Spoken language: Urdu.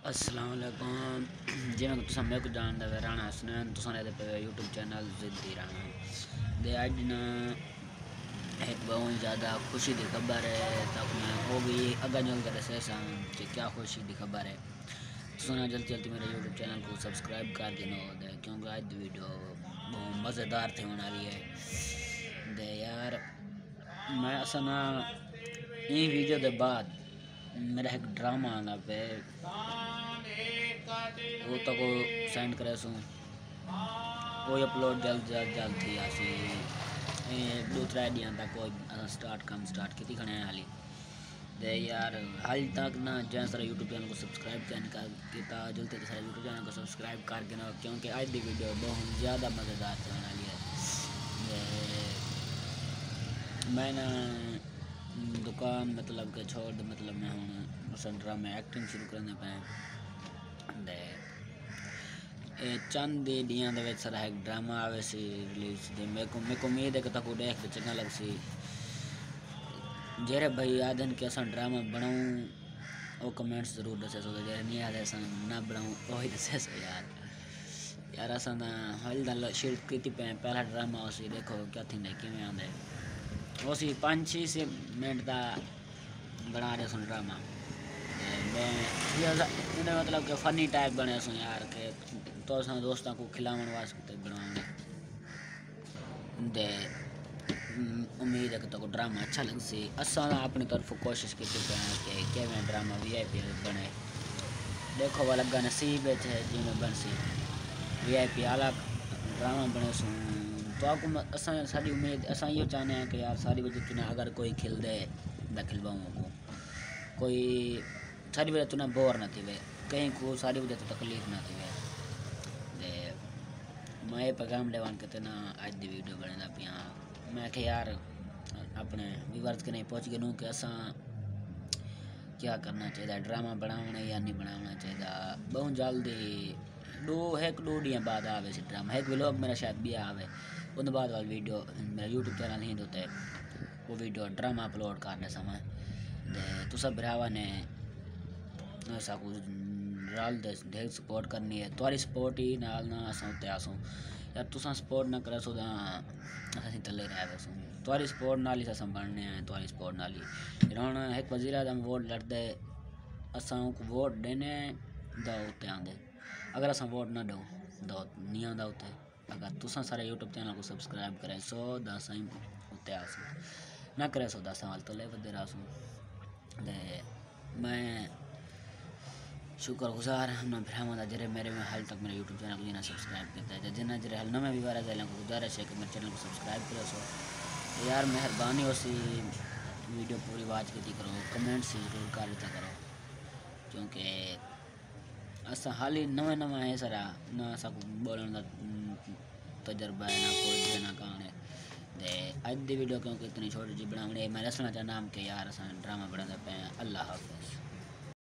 السلام علیکم جی میں تساں میرے کو جان دے رانا حسنین تساں دے پہ یوٹیوب چینل زدی رانا دے اج نا ایک بہت زیادہ خوشی دی خبر ہے تک میں وہ بھی اگا جل کر سے سان کہ کیا خوشی دی خبر ہے تساں جلدی جلدی میرے یوٹیوب چینل کو سبسکرائب کر دینا دے کیونکہ آج دی ویڈیو بہت مزیدار تھی ہونے والی ہے دے یار میں اسنا یہ ویڈیو دے بعد میرا ایک ڈرامہ آنا پہ وہ تو کو سینڈ کرے سوں وہ اپلوڈ جلد تھی آسی دو ترے دیاں تک کوئی سٹارٹ کیتی کھنے والی دے یار حال تک نہ جہاں سارا یوٹیوب چینل کو سبسکرائب کیتا جلدی سے سارا یوٹیوب چینل کو سبسکرائب کر کے نا کیونکہ آج دی ویڈیو بہت زیادہ مزیدار تھی ہونے والی ہے میں نا دکان مطلب کہ چھوڑ دے مطلب میں ہوں ڈرامہ ایکٹنگ شروع کرنے پہ دے چند دیاں دے وچ سارا ایک ڈرامہ آوے سی ریلیز دے میں کو امید ہے کہ تاکو دیکھ کے چنگا لگ سی جیرے بھائی آدن کہ اساں ڈرامہ بناؤں او کمنٹس ضرور دسے سو جیرے نہیں آدھے اساں نہ بناؤں وہی دسے سو یار اساں دا حال دا شرک کیتی پہ پہلا ڈرامہ ہو سی دیکھو کیا تھی نہیں کیویں آندے وہ سی 5-6 منٹ دا بنا رہے سن ڈرامہ میں مطلب کہ فنی ٹائپ بنے سن یار کہ تو دوستوں کو کھلاون واسطے بناؤں دے امید ہے کہ تو ڈرامہ اچھا لگ سی اساں اپنی طرف کوشش کی پہ کہ کیویں ڈرامہ VIP بنے دیکھو وہ لگا نصیب ہے جی میں بن سی VIP اعلیٰ ڈرامہ بنے سن تو آپ کو اساں ساری امید اساں یہ چاہتے ہیں کہ یار ساری وجہ تو اگر کوئی کھل دے میں کھلواؤں کو کوئی ساری وجہ تو نہ بور نہ تھی کہیں کو ساری وجہ تو تکلیف نہ تھی دے میں پیغام لیوان کہ نا آج دی ویڈیو بنے دا پیاں میں کہ یار اپنے ویورز کے نہیں پہنچ گئے نوں کہ اساں کیا کرنا چاہیے ڈرامہ بناونا یا نہیں بناونا چاہیے بہت جلدی دو دیاں بعد آوے سی ڈرامہ ایک ویلوگ میرا شاید بھی آوے ان بعد والی ویڈیو میرا یوٹیوب چینل ہی دوتے وہ ویڈیو ڈرامہ اپلوڈ کرنے سمیں دے تو سب براوا نے ایسا کچھ رال دے ڈھیر سپورٹ کرنی ہے تواری سپورٹ ہی نال نہ اساں تے آسوں یار تساں سپورٹ نہ کرے سو اساں تلے رہ ویسوں تواری سپورٹ نال ہی اساں بننے ہیں تواری سپورٹ نال ہی ہن ایک وزیر اعظم ووٹ لڑدے اساں کو ووٹ دینے دا اوتے آندے اگر اساں ووٹ نہ دو نہیں آندا اوتے اگر تساں سارے یوٹیوب چینل کو سبسکرائب کرے سو دا اساں اوتے آسوں نہ کرے سو دا اساں تو لے ودے راسوں دے میں شکر گزار ہم بھراواں دا جڑے میرے میں حال تک میرے یوٹیوب چینل کو جنہیں سبسکرائب کیتا ہے جنہیں جڑے حال نویں ویور ہے کو گزارش ہے کہ میرے چینل کو سبسکرائب کرو سو یار مہربانی ہو سی ویڈیو پوری واچ کیتی کرو کمنٹ سی ضرور کر دیتا کرو کیونکہ اساں حال ہی نواں ہے سارا نہ اساں کو بولن دا تجربہ ہے نہ کوئی نہ کہانے دے اج دی ویڈیو کیونکہ اتنی چھوٹی جی بناونی ہے میں دسنا چاہنا کہ یار اساں ڈرامہ بنا دے پے اللہ حافظ.